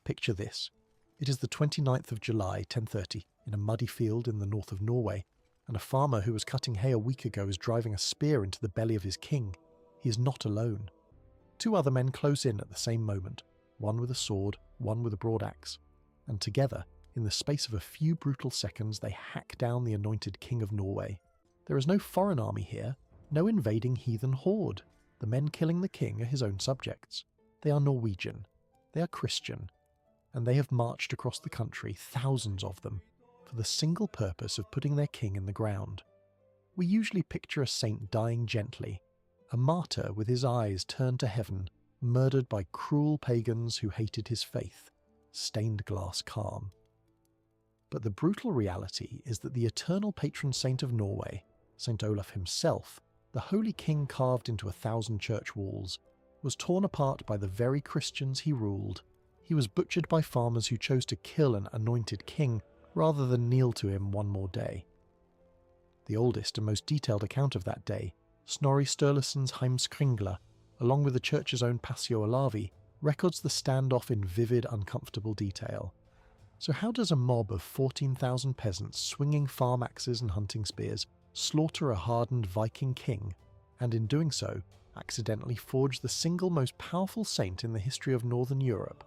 Picture this. It is the 29th of July, 1030, in a muddy field in the north of Norway, and a farmer who was cutting hay a week ago is driving a spear into the belly of his king. He is not alone. Two other men close in at the same moment, one with a sword, one with a broad axe, and together, in the space of a few brutal seconds, they hack down the anointed King of Norway. There is no foreign army here, no invading heathen horde. The men killing the king are his own subjects. They are Norwegian. They are Christian. And they have marched across the country, thousands of them, for the single purpose of putting their king in the ground. We usually picture a saint dying gently, a martyr with his eyes turned to heaven, murdered by cruel pagans who hated his faith, stained glass calm. But the brutal reality is that the eternal patron saint of Norway, Saint Olaf himself, the holy king carved into 1,000 church walls, was torn apart by the very Christians he ruled. He was butchered by farmers who chose to kill an anointed king rather than kneel to him one more day. The oldest and most detailed account of that day, Snorri Sturluson's Heimskringla, along with the church's own Passio Olavi, records the standoff in vivid, uncomfortable detail. So how does a mob of 14,000 peasants swinging farm axes and hunting spears slaughter a hardened Viking king, and in doing so, accidentally forge the single most powerful saint in the history of Northern Europe?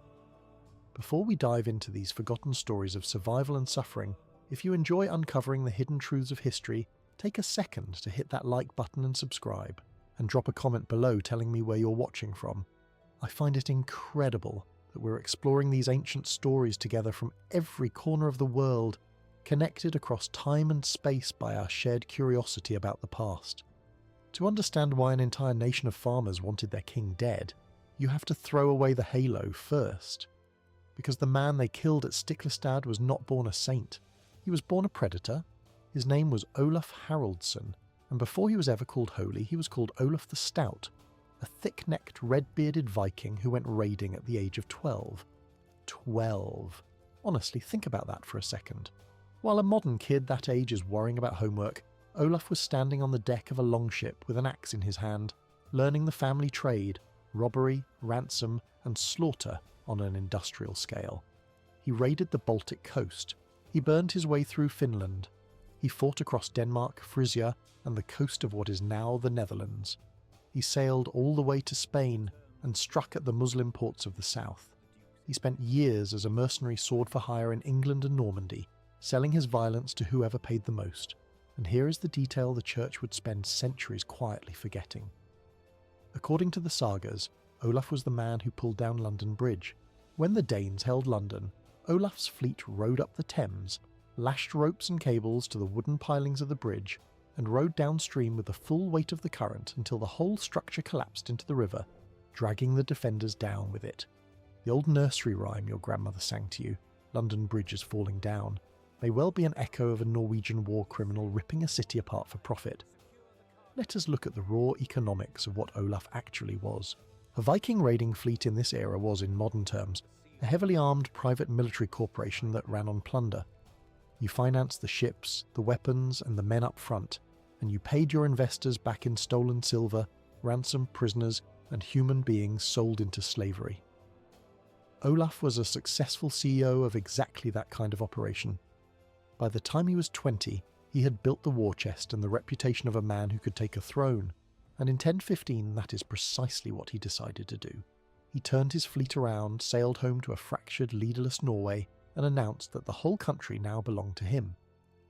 Before we dive into these forgotten stories of survival and suffering, if you enjoy uncovering the hidden truths of history, take a second to hit that like button and subscribe, and drop a comment below telling me where you're watching from. I find it incredible that we're exploring these ancient stories together from every corner of the world, connected across time and space by our shared curiosity about the past. To understand why an entire nation of farmers wanted their king dead, you have to throw away the halo first. Because the man they killed at Stiklestad was not born a saint. He was born a predator. His name was Olaf Haraldsson, and before he was ever called holy, he was called Olaf the Stout, a thick-necked, red-bearded Viking who went raiding at the age of 12. 12. Honestly, think about that for a second. While a modern kid that age is worrying about homework, Olaf was standing on the deck of a longship with an axe in his hand, learning the family trade, robbery, ransom, and slaughter on an industrial scale. He raided the Baltic coast. He burned his way through Finland. He fought across Denmark, Frisia, and the coast of what is now the Netherlands. He sailed all the way to Spain and struck at the Muslim ports of the south. He spent years as a mercenary sword for hire in England and Normandy, selling his violence to whoever paid the most. And here is the detail the church would spend centuries quietly forgetting. According to the sagas, Olaf was the man who pulled down London Bridge. When the Danes held London, Olaf's fleet rowed up the Thames, lashed ropes and cables to the wooden pilings of the bridge, and rowed downstream with the full weight of the current until the whole structure collapsed into the river, dragging the defenders down with it. The old nursery rhyme your grandmother sang to you, "London Bridge is falling down," may well be an echo of a Norwegian war criminal ripping a city apart for profit. Let us look at the raw economics of what Olaf actually was. A Viking raiding fleet in this era was, in modern terms, a heavily armed private military corporation that ran on plunder. You financed the ships, the weapons, and the men up front, and you paid your investors back in stolen silver, ransomed prisoners, and human beings sold into slavery. Olaf was a successful CEO of exactly that kind of operation. By the time he was 20, he had built the war chest and the reputation of a man who could take a throne, and in 1015 that is precisely what he decided to do. He turned his fleet around, sailed home to a fractured, leaderless Norway, and announced that the whole country now belonged to him.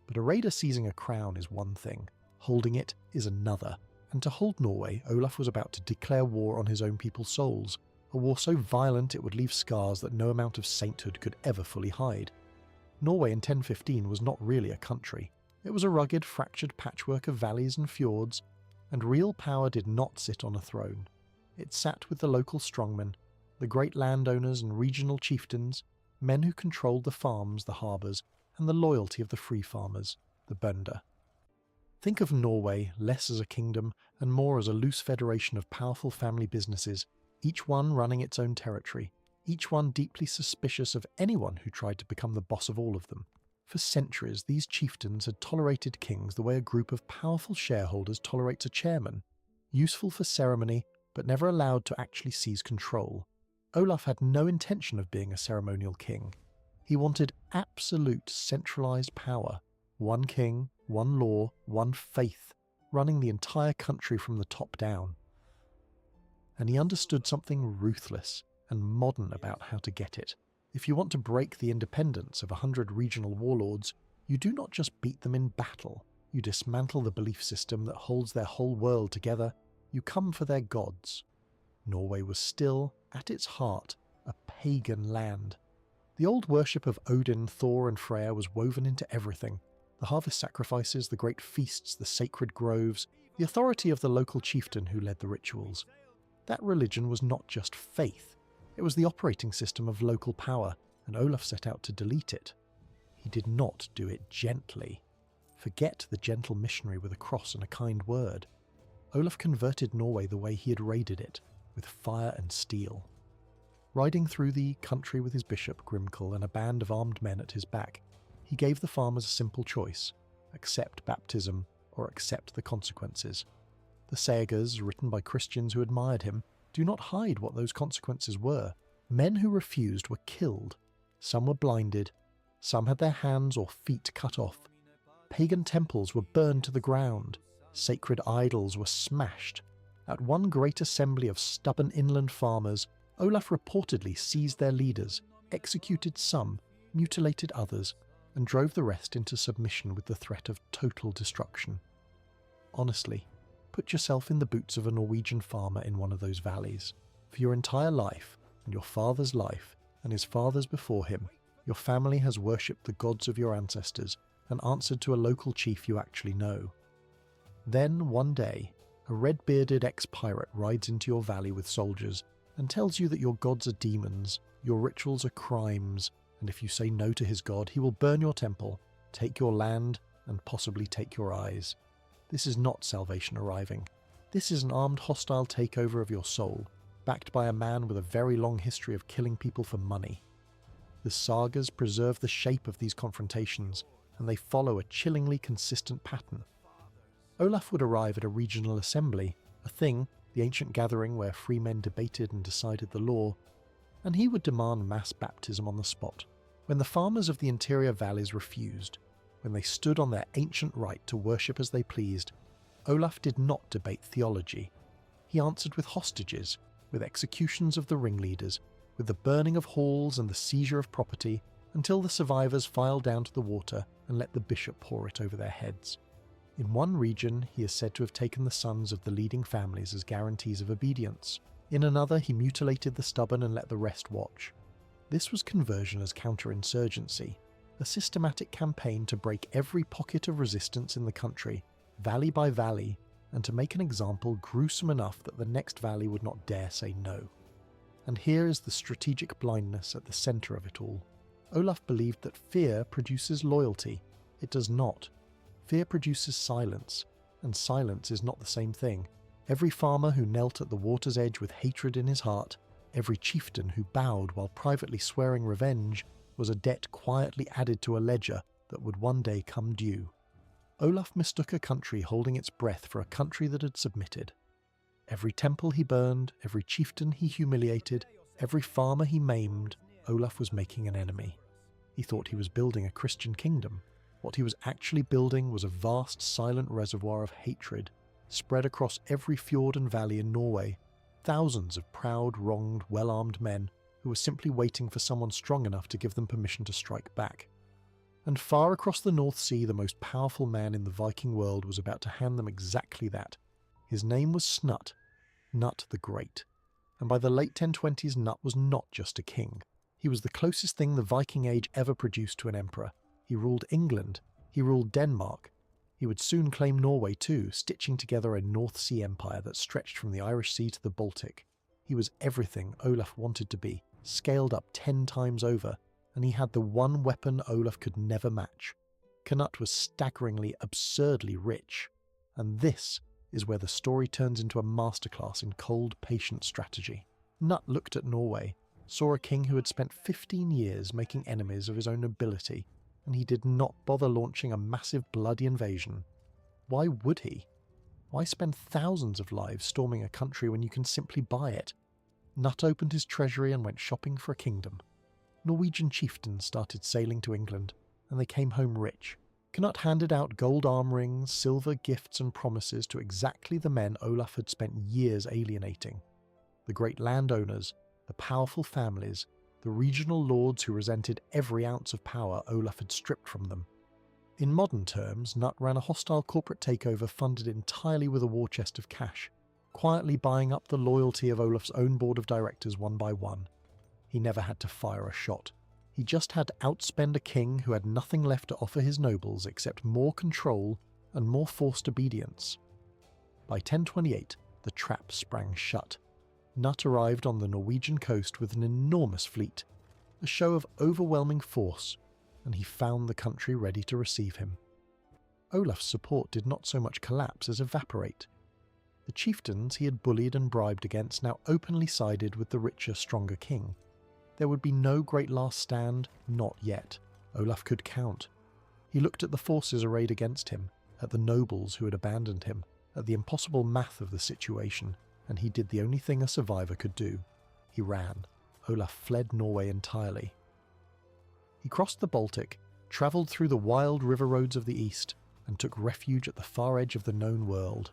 But a raider seizing a crown is one thing, holding it is another, and to hold Norway, Olaf was about to declare war on his own people's souls, a war so violent it would leave scars that no amount of sainthood could ever fully hide. Norway in 1015 was not really a country. It was a rugged, fractured patchwork of valleys and fjords, and real power did not sit on a throne. It sat with the local strongmen, the great landowners and regional chieftains, men who controlled the farms, the harbours, and the loyalty of the free farmers, the bønder. Think of Norway less as a kingdom and more as a loose federation of powerful family businesses, each one running its own territory, each one deeply suspicious of anyone who tried to become the boss of all of them. For centuries, these chieftains had tolerated kings the way a group of powerful shareholders tolerates a chairman, useful for ceremony, but never allowed to actually seize control. Olaf had no intention of being a ceremonial king. He wanted absolute centralized power, one king, one law, one faith, running the entire country from the top down. And he understood something ruthless and modern about how to get it. If you want to break the independence of 100 regional warlords, you do not just beat them in battle. You dismantle the belief system that holds their whole world together. You come for their gods. Norway was still, at its heart, a pagan land. The old worship of Odin, Thor and Freya was woven into everything. The harvest sacrifices, the great feasts, the sacred groves, the authority of the local chieftain who led the rituals. That religion was not just faith. It was the operating system of local power, and Olaf set out to delete it. He did not do it gently. Forget the gentle missionary with a cross and a kind word. Olaf converted Norway the way he had raided it, with fire and steel. Riding through the country with his bishop, Grimkel, and a band of armed men at his back, he gave the farmers a simple choice: accept baptism or accept the consequences. The sagas, written by Christians who admired him, do not hide what those consequences were. Men who refused were killed. Some were blinded. Some had their hands or feet cut off. Pagan temples were burned to the ground. Sacred idols were smashed. At one great assembly of stubborn inland farmers, Olaf reportedly seized their leaders, executed some, mutilated others, and drove the rest into submission with the threat of total destruction. Honestly, put yourself in the boots of a Norwegian farmer in one of those valleys. For your entire life, and your father's life, and his father's before him, your family has worshipped the gods of your ancestors and answered to a local chief you actually know. Then, one day, a red-bearded ex-pirate rides into your valley with soldiers and tells you that your gods are demons, your rituals are crimes, and if you say no to his god, he will burn your temple, take your land, and possibly take your eyes. This is not salvation arriving. This is an armed hostile takeover of your soul, backed by a man with a very long history of killing people for money. The sagas preserve the shape of these confrontations, and they follow a chillingly consistent pattern. Olaf would arrive at a regional assembly, a thing, the ancient gathering where free men debated and decided the law, and he would demand mass baptism on the spot. When the farmers of the interior valleys refused, when they stood on their ancient right to worship as they pleased, Olaf did not debate theology. He answered with hostages, with executions of the ringleaders, with the burning of halls and the seizure of property, until the survivors filed down to the water and let the bishop pour it over their heads. In one region, he is said to have taken the sons of the leading families as guarantees of obedience. In another, he mutilated the stubborn and let the rest watch. This was conversion as counterinsurgency, a systematic campaign to break every pocket of resistance in the country, valley by valley, and to make an example gruesome enough that the next valley would not dare say no. And here is the strategic blindness at the centre of it all. Olaf believed that fear produces loyalty. It does not. Fear produces silence, and silence is not the same thing. Every farmer who knelt at the water's edge with hatred in his heart, every chieftain who bowed while privately swearing revenge, was a debt quietly added to a ledger that would one day come due. Olaf mistook a country holding its breath for a country that had submitted. Every temple he burned, every chieftain he humiliated, every farmer he maimed, Olaf was making an enemy. He thought he was building a Christian kingdom. What he was actually building was a vast silent reservoir of hatred, spread across every fjord and valley in Norway, thousands of proud, wronged, well-armed men who were simply waiting for someone strong enough to give them permission to strike back. And far across the North Sea, the most powerful man in the Viking world was about to hand them exactly that. His name was Cnut the Great. And by the late 1020s, Cnut was not just a king. He was the closest thing the Viking Age ever produced to an emperor. He ruled England. He ruled Denmark. He would soon claim Norway too, stitching together a North Sea empire that stretched from the Irish Sea to the Baltic. He was everything Olaf wanted to be, scaled up 10 times over, and he had the one weapon Olaf could never match. Cnut was staggeringly, absurdly rich. And this is where the story turns into a masterclass in cold, patient strategy. Cnut looked at Norway, saw a king who had spent 15 years making enemies of his own nobility, and he did not bother launching a massive bloody invasion. Why would he? Why spend thousands of lives storming a country when you can simply buy it? Cnut opened his treasury and went shopping for a kingdom. Norwegian chieftains started sailing to England, and they came home rich. Cnut handed out gold arm rings, silver gifts and promises to exactly the men Olaf had spent years alienating. The great landowners, the powerful families, the regional lords who resented every ounce of power Olaf had stripped from them. In modern terms, Cnut ran a hostile corporate takeover funded entirely with a war chest of cash, quietly buying up the loyalty of Olaf's own board of directors one by one. He never had to fire a shot. He just had to outspend a king who had nothing left to offer his nobles except more control and more forced obedience. By 1028, the trap sprang shut. Cnut arrived on the Norwegian coast with an enormous fleet, a show of overwhelming force, and he found the country ready to receive him. Olaf's support did not so much collapse as evaporate. The chieftains he had bullied and bribed against now openly sided with the richer, stronger king. There would be no great last stand, not yet. Olaf could count. He looked at the forces arrayed against him, at the nobles who had abandoned him, at the impossible math of the situation, and he did the only thing a survivor could do. He ran. Olaf fled Norway entirely. He crossed the Baltic, travelled through the wild river roads of the east, and took refuge at the far edge of the known world,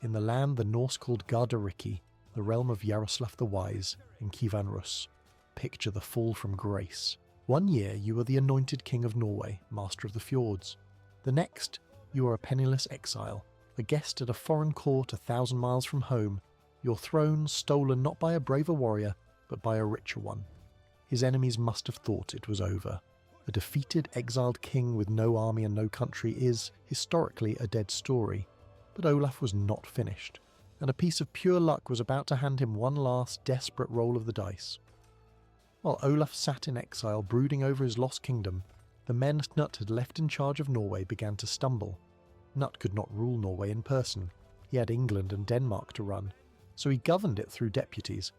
in the land the Norse called Gardariki, the realm of Yaroslav the Wise, in Kivan-Rus. Picture the fall from grace. One year you were the anointed King of Norway, master of the fjords. The next, you are a penniless exile, a guest at a foreign court 1,000 miles from home, your throne stolen not by a braver warrior, but by a richer one. His enemies must have thought it was over. A defeated, exiled king with no army and no country is, historically, a dead story. But Olaf was not finished, and a piece of pure luck was about to hand him one last, desperate roll of the dice. While Olaf sat in exile brooding over his lost kingdom, the men Cnut had left in charge of Norway began to stumble. Cnut could not rule Norway in person. He had England and Denmark to run, so he governed it through deputies,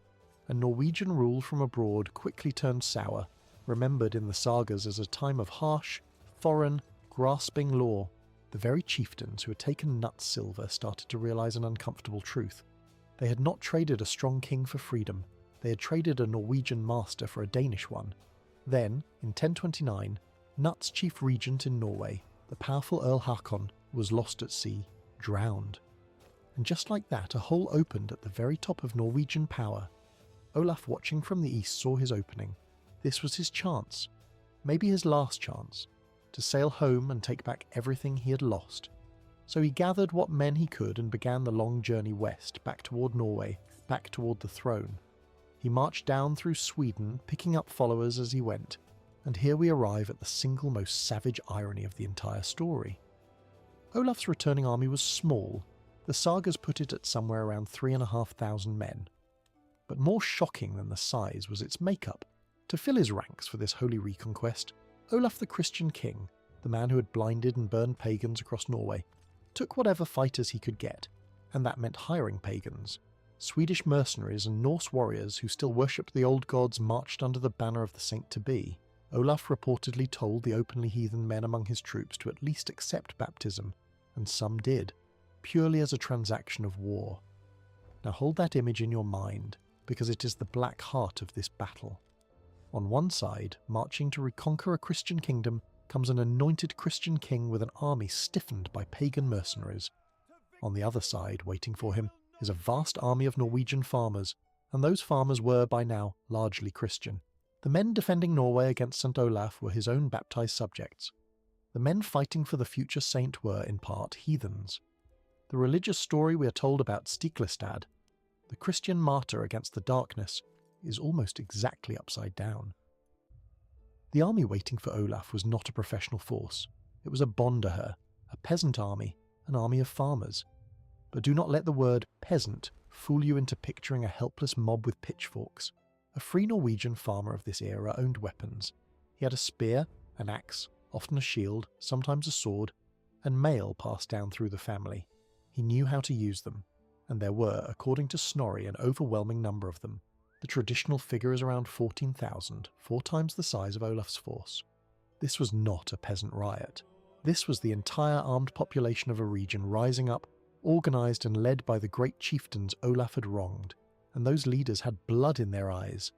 and Norwegian rule from abroad quickly turned sour, remembered in the sagas as a time of harsh, foreign, grasping law. The very chieftains who had taken Cnut's silver started to realise an uncomfortable truth. They had not traded a strong king for freedom. They had traded a Norwegian master for a Danish one. Then, in 1029, Cnut's chief regent in Norway, the powerful Earl Hakon, was lost at sea, drowned. And just like that, a hole opened at the very top of Norwegian power. Olaf, watching from the east, saw his opening. This was his chance, maybe his last chance, to sail home and take back everything he had lost. So he gathered what men he could and began the long journey west, back toward Norway, back toward the throne. He marched down through Sweden, picking up followers as he went, and here we arrive at the single most savage irony of the entire story. Olaf's returning army was small. The sagas put it at somewhere around 3,500 men. But more shocking than the size was its makeup. To fill his ranks for this holy reconquest, Olaf the Christian king, the man who had blinded and burned pagans across Norway, took whatever fighters he could get, and that meant hiring pagans. Swedish mercenaries and Norse warriors who still worshipped the old gods marched under the banner of the saint-to-be. Olaf reportedly told the openly heathen men among his troops to at least accept baptism, and some did, purely as a transaction of war. Now hold that image in your mind, because it is the black heart of this battle. On one side, marching to reconquer a Christian kingdom, comes an anointed Christian king with an army stiffened by pagan mercenaries. On the other side, waiting for him, is a vast army of Norwegian farmers, and those farmers were, by now, largely Christian. The men defending Norway against Saint Olaf were his own baptized subjects. The men fighting for the future saint were, in part, heathens. The religious story we are told about Stiklestad, the Christian martyr against the darkness, is almost exactly upside down. The army waiting for Olaf was not a professional force. It was a bondeher, a peasant army, an army of farmers. But do not let the word peasant fool you into picturing a helpless mob with pitchforks. A free Norwegian farmer of this era owned weapons. He had a spear, an axe, often a shield, sometimes a sword, and mail passed down through the family. He knew how to use them, and there were, according to Snorri, an overwhelming number of them. The traditional figure is around 14,000, 4 times the size of Olaf's force. This was not a peasant riot. This was the entire armed population of a region rising up, organised and led by the great chieftains Olaf had wronged. and those leaders had blood in their eyes.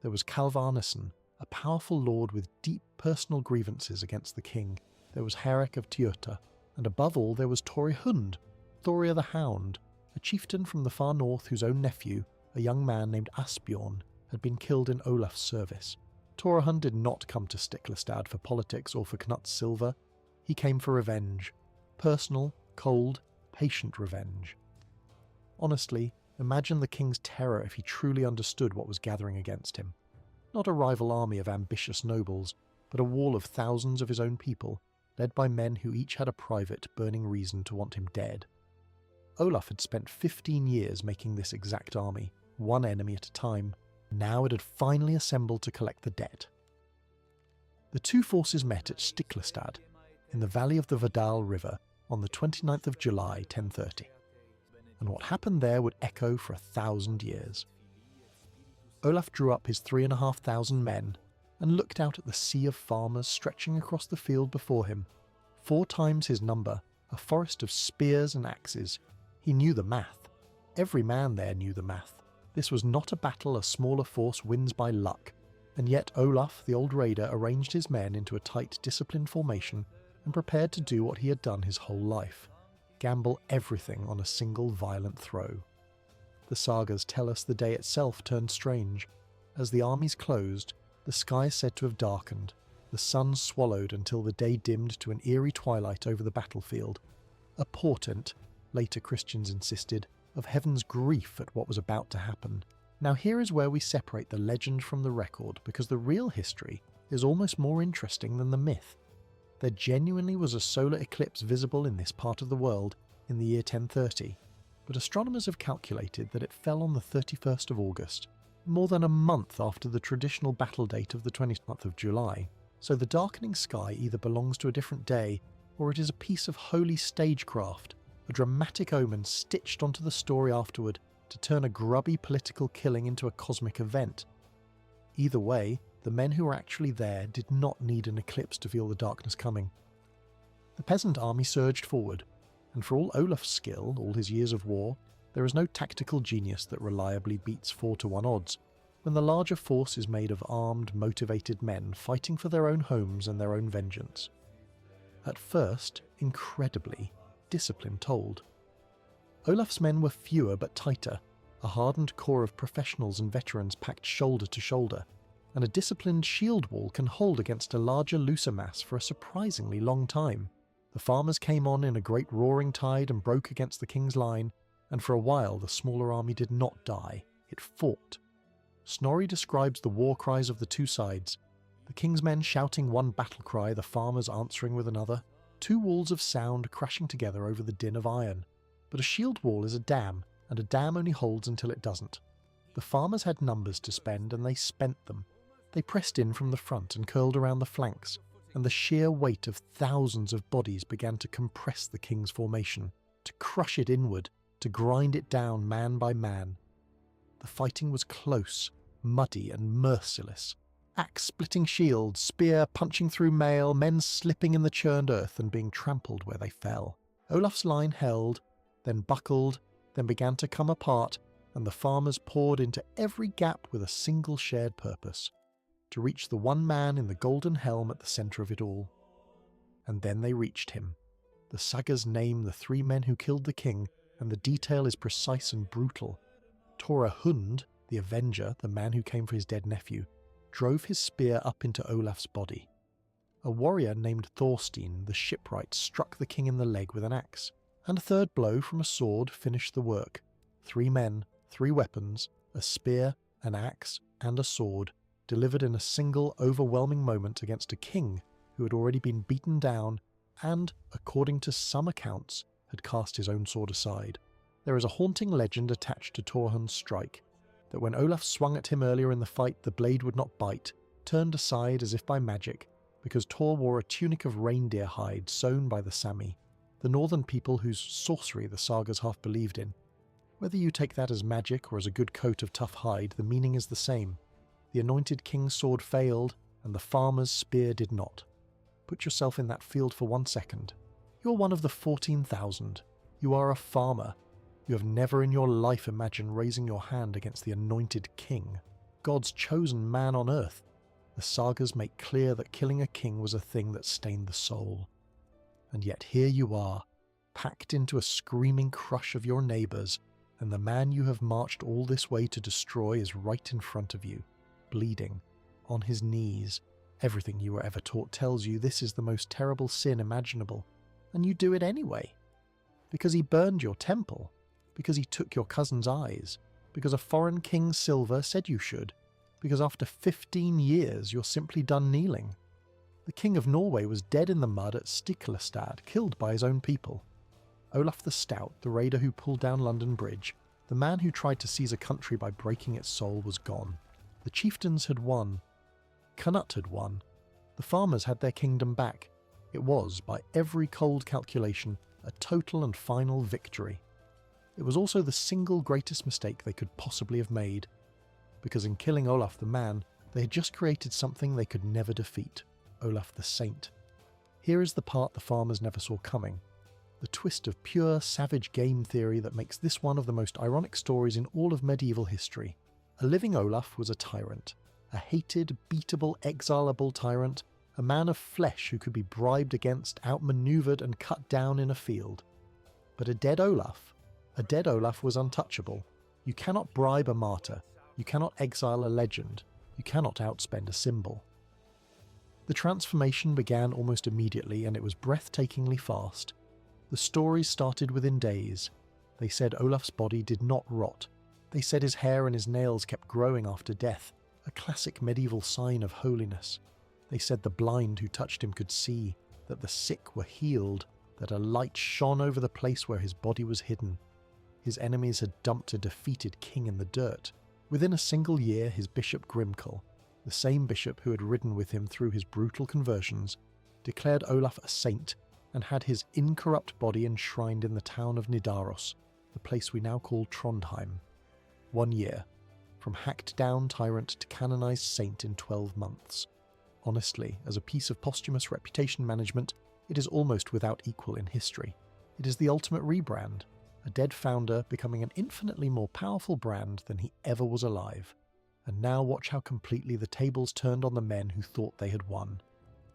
There was Kalvarnesson, a powerful lord with deep personal grievances against the king. There was Harekk of Tjota, and above all there was Tore Hund, Thorir the Hound, a chieftain from the far north whose own nephew, a young man named Asbjorn, had been killed in Olaf's service. Tore Hund did not come to Stiklestad for politics or for Cnut's silver. He came for revenge. Personal, cold, patient revenge. Honestly, imagine the king's terror if he truly understood what was gathering against him. Not a rival army of ambitious nobles, but a wall of thousands of his own people, led by men who each had a private, burning reason to want him dead. Olaf had spent 15 years making this exact army, one enemy at a time. Now it had finally assembled to collect the debt. The two forces met at Stiklestad, in the valley of the Verdal River, on the 29th of July, 1030. And what happened there would echo for 1,000 years. Olaf drew up his 3,500 men and looked out at the sea of farmers stretching across the field before him. 4 times his number, a forest of spears and axes. He knew the math. Every man there knew the math. This was not a battle a smaller force wins by luck, and yet Olaf, the old raider, arranged his men into a tight, disciplined formation and prepared to do what he had done his whole life: gamble everything on a single violent throw. The sagas tell us the day itself turned strange. As the armies closed, the sky is said to have darkened, the sun swallowed until the day dimmed to an eerie twilight over the battlefield, a portent, later Christians insisted, of heaven's grief at what was about to happen. Now here is where we separate the legend from the record, because the real history is almost more interesting than the myth. There genuinely was a solar eclipse visible in this part of the world in the year 1030, but astronomers have calculated that it fell on the 31st of August, more than a month after the traditional battle date of the 29th of July, so the darkening sky either belongs to a different day or it is a piece of holy stagecraft, a dramatic omen stitched onto the story afterward to turn a grubby political killing into a cosmic event. Either way, the men who were actually there did not need an eclipse to feel the darkness coming. The peasant army surged forward, and for all Olaf's skill, all his years of war, there is no tactical genius that reliably beats 4-1 odds, when the larger force is made of armed, motivated men fighting for their own homes and their own vengeance. At first, incredibly, discipline told. Olaf's men were fewer but tighter, a hardened core of professionals and veterans packed shoulder to shoulder, and a disciplined shield wall can hold against a larger, looser mass for a surprisingly long time. The farmers came on in a great roaring tide and broke against the king's line, and for a while the smaller army did not die, it fought. Snorri describes the war cries of the two sides, the king's men shouting one battle cry, the farmers answering with another, 2 walls of sound crashing together over the din of iron. But a shield wall is a dam, and a dam only holds until it doesn't. The farmers had numbers to spend, and they spent them. They pressed in from the front and curled around the flanks, and the sheer weight of thousands of bodies began to compress the king's formation, to crush it inward, to grind it down man by man. The fighting was close, muddy and merciless. Axe-splitting shields, spear punching through mail, men slipping in the churned earth and being trampled where they fell. Olaf's line held, then buckled, then began to come apart, and the farmers poured into every gap with a single shared purpose: to reach the one man in the golden helm at the centre of it all. And then they reached him. The sagas name the 3 men who killed the king, and the detail is precise and brutal. Tore Hund, the Avenger, the man who came for his dead nephew, drove his spear up into Olaf's body. A warrior named Thorstein, the shipwright, struck the king in the leg with an axe, and a third blow from a sword finished the work. 3 men, 3 weapons, a spear, an axe, and a sword, delivered in a single overwhelming moment against a king who had already been beaten down and, according to some accounts, had cast his own sword aside. There is a haunting legend attached to Torhund's strike, that when Olaf swung at him earlier in the fight the blade would not bite, turned aside as if by magic, because Tor wore a tunic of reindeer hide sewn by the Sami, the northern people whose sorcery the sagas half believed in. Whether you take that as magic or as a good coat of tough hide, the meaning is the same. The anointed king's sword failed, and the farmer's spear did not. Put yourself in that field for 1 second. You're one of the 14,000. You are a farmer. You have never in your life imagined raising your hand against the anointed king, God's chosen man on earth. The sagas make clear that killing a king was a thing that stained the soul. And yet here you are, packed into a screaming crush of your neighbours, and the man you have marched all this way to destroy is right in front of you, bleeding, on his knees. Everything you were ever taught tells you this is the most terrible sin imaginable, and you do it anyway. Because he burned your temple, because he took your cousin's eyes, because a foreign king's silver said you should, because after 15 years you're simply done kneeling. The King of Norway was dead in the mud at Stiklestad, killed by his own people. Olaf the Stout, the raider who pulled down London Bridge, the man who tried to seize a country by breaking its soul, was gone. The chieftains had won. Cnut had won. The farmers had their kingdom back. It was, by every cold calculation, a total and final victory. It was also the single greatest mistake they could possibly have made, because in killing Olaf the man, they had just created something they could never defeat, Olaf the Saint. Here is the part the farmers never saw coming, the twist of pure, savage game theory that makes this one of the most ironic stories in all of medieval history. A living Olaf was a tyrant, a hated, beatable, exilable tyrant, a man of flesh who could be bribed against, outmaneuvered and cut down in a field. But a dead Olaf was untouchable. You cannot bribe a martyr, you cannot exile a legend, you cannot outspend a symbol. The transformation began almost immediately, and it was breathtakingly fast. The stories started within days. They said Olaf's body did not rot. They said his hair and his nails kept growing after death, a classic medieval sign of holiness. They said the blind who touched him could see, that the sick were healed, that a light shone over the place where his body was hidden. His enemies had dumped a defeated king in the dirt. Within a single year, his bishop Grimkel, the same bishop who had ridden with him through his brutal conversions, declared Olaf a saint and had his incorrupt body enshrined in the town of Nidaros, the place we now call Trondheim. 1 year, from hacked down tyrant to canonized saint in 12 months. Honestly, as a piece of posthumous reputation management, it is almost without equal in history. It is the ultimate rebrand, a dead founder becoming an infinitely more powerful brand than he ever was alive. And now watch how completely the tables turned on the men who thought they had won.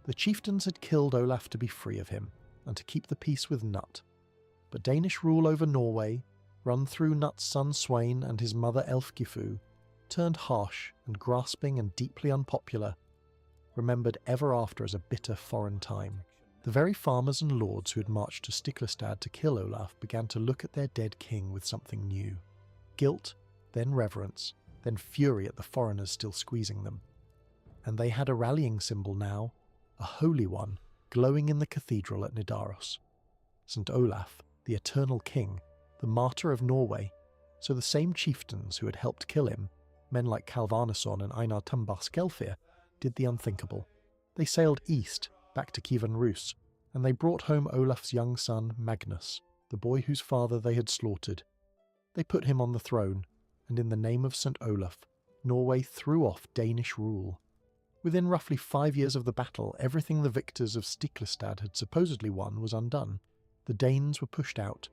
The chieftains had killed Olaf to be free of him, and to keep the peace with Cnut. But Danish rule over Norway, run through Cnut's son Sweyn and his mother Elfgifu, turned harsh and grasping and deeply unpopular, remembered ever after as a bitter foreign time. The very farmers and lords who had marched to Stiklestad to kill Olaf began to look at their dead king with something new. Guilt, then reverence, then fury at the foreigners still squeezing them. And they had a rallying symbol now, a holy one, glowing in the cathedral at Nidaros. Saint Olaf, the eternal king, the martyr of Norway, so the same chieftains who had helped kill him, men like Kalvarnesson and Einar Tambarskjellfir, did the unthinkable. They sailed east, back to Kievan Rus, and they brought home Olaf's young son Magnus, the boy whose father they had slaughtered. They put him on the throne, and in the name of St. Olaf, Norway threw off Danish rule. Within roughly 5 years of the battle, everything the victors of Stiklestad had supposedly won was undone. The Danes were pushed out,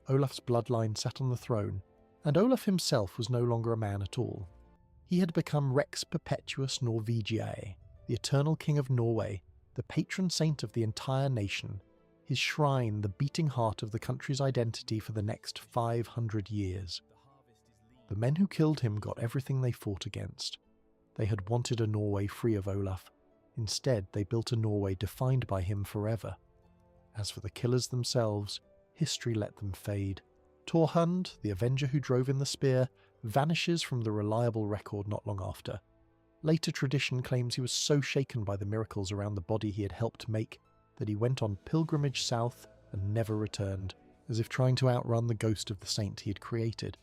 Olaf's bloodline sat on the throne, and Olaf himself was no longer a man at all. He had become Rex Perpetuus Norvegiae, the eternal king of Norway, the patron saint of the entire nation, his shrine the beating heart of the country's identity for the next 500 years. The men who killed him got everything they fought against. They had wanted a Norway free of Olaf. Instead, they built a Norway defined by him forever. As for the killers themselves, history let them fade. Torhund, the avenger who drove in the spear, vanishes from the reliable record not long after. Later tradition claims he was so shaken by the miracles around the body he had helped make that he went on pilgrimage south and never returned, as if trying to outrun the ghost of the saint he had created.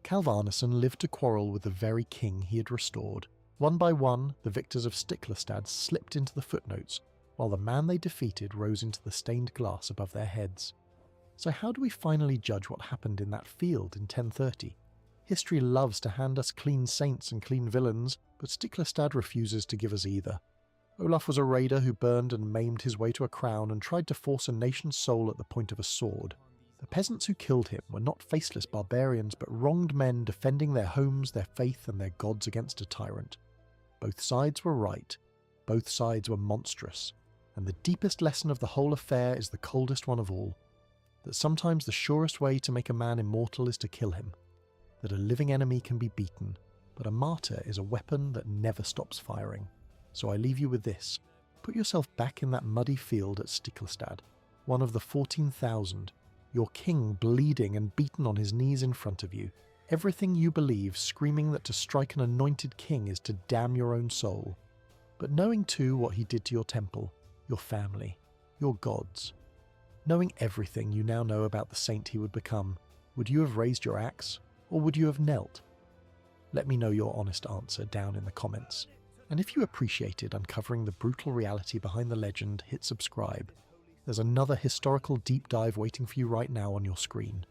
Kalvarnesson lived to quarrel with the very king he had restored. One by one, the victors of Stiklestad slipped into the footnotes, while the man they defeated rose into the stained glass above their heads. So how do we finally judge what happened in that field in 1030? History loves to hand us clean saints and clean villains, but Stiklestad refuses to give us either. Olaf was a raider who burned and maimed his way to a crown and tried to force a nation's soul at the point of a sword. The peasants who killed him were not faceless barbarians, but wronged men defending their homes, their faith, and their gods against a tyrant. Both sides were right, both sides were monstrous, and the deepest lesson of the whole affair is the coldest one of all, that sometimes the surest way to make a man immortal is to kill him, that a living enemy can be beaten, but a martyr is a weapon that never stops firing. So I leave you with this. Put yourself back in that muddy field at Stiklestad, one of the 14,000, your king bleeding and beaten on his knees in front of you, everything you believe screaming that to strike an anointed king is to damn your own soul, but knowing too what he did to your temple, your family, your gods. Knowing everything you now know about the saint he would become, would you have raised your axe, or would you have knelt? Let me know your honest answer down in the comments. And if you appreciated uncovering the brutal reality behind the legend, hit subscribe. There's another historical deep dive waiting for you right now on your screen.